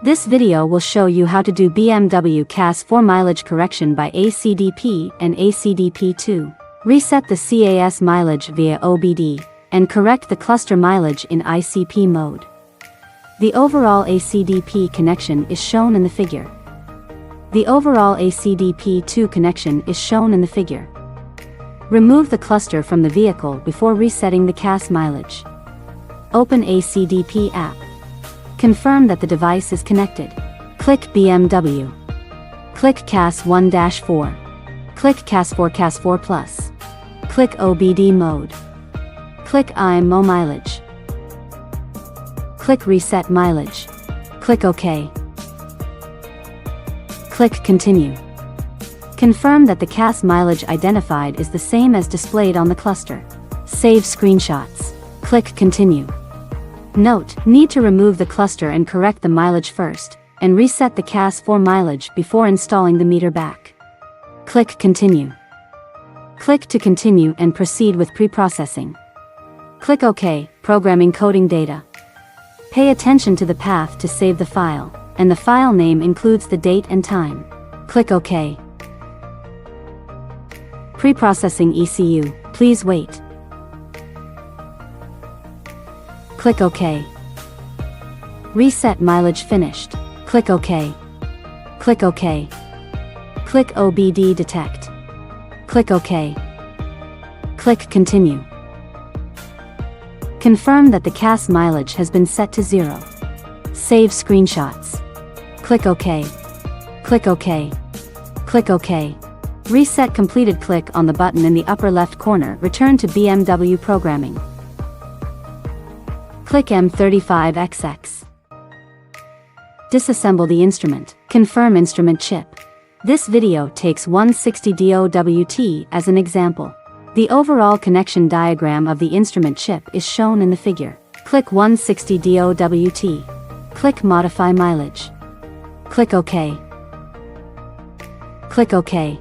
This video will show you how to do BMW CAS4 mileage correction by ACDP and ACDP2. Reset the CAS mileage via OBD, and correct the cluster mileage in ICP mode. The overall ACDP connection is shown in the figure. The overall ACDP2 connection is shown in the figure. Remove the cluster from the vehicle before resetting the CAS mileage. Open ACDP app. Confirm that the device is connected. Click BMW. Click CAS1-4. Click CAS4 Plus. Click OBD mode. Click IMO mileage. Click Reset mileage. Click OK. Click Continue. Confirm that the CAS mileage identified is the same as displayed on the cluster. Save screenshots. Click Continue. Note, need to remove the cluster and correct the mileage first, and reset the CAS4 mileage before installing the meter back. Click Continue. Click to continue and proceed with pre-processing. Click OK, programming coding data. Pay attention to the path to save the file, and the file name includes the date and time. Click OK. Pre-processing ECU, please wait. Click OK. Reset mileage finished. Click OK. Click OK. Click OBD detect. Click OK. Click Continue. Confirm that the CAS mileage has been set to 0. Save screenshots. Click OK. Click OK. Click OK. Reset completed. Click on the button in the upper left corner. Return to BMW programming. Click M35XX. Disassemble the instrument. Confirm instrument chip. This video takes 160 DOWT as an example. The overall connection diagram of the instrument chip is shown in the figure. Click 160 DOWT. Click Modify mileage. Click OK. Click OK.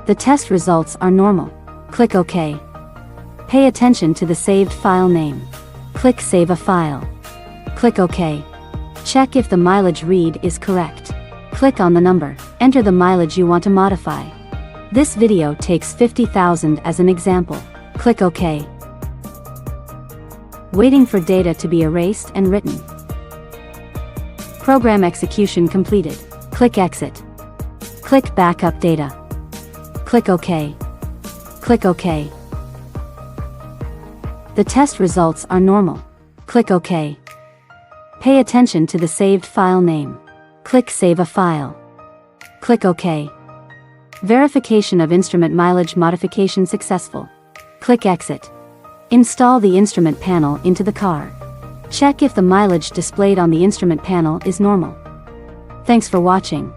The test results are normal. Click OK. Pay attention to the saved file name. Click Save a file. Click OK. Check if the mileage read is correct. Click on the number. Enter the mileage you want to modify. This video takes 50,000 as an example. Click OK. Waiting for data to be erased and written. Program execution completed. Click Exit. Click Backup data. Click OK. Click OK. The test results are normal. Click OK. Pay attention to the saved file name. Click Save a file. Click OK. Verification of instrument mileage modification successful. Click Exit. Install the instrument panel into the car. Check if the mileage displayed on the instrument panel is normal. Thanks for watching.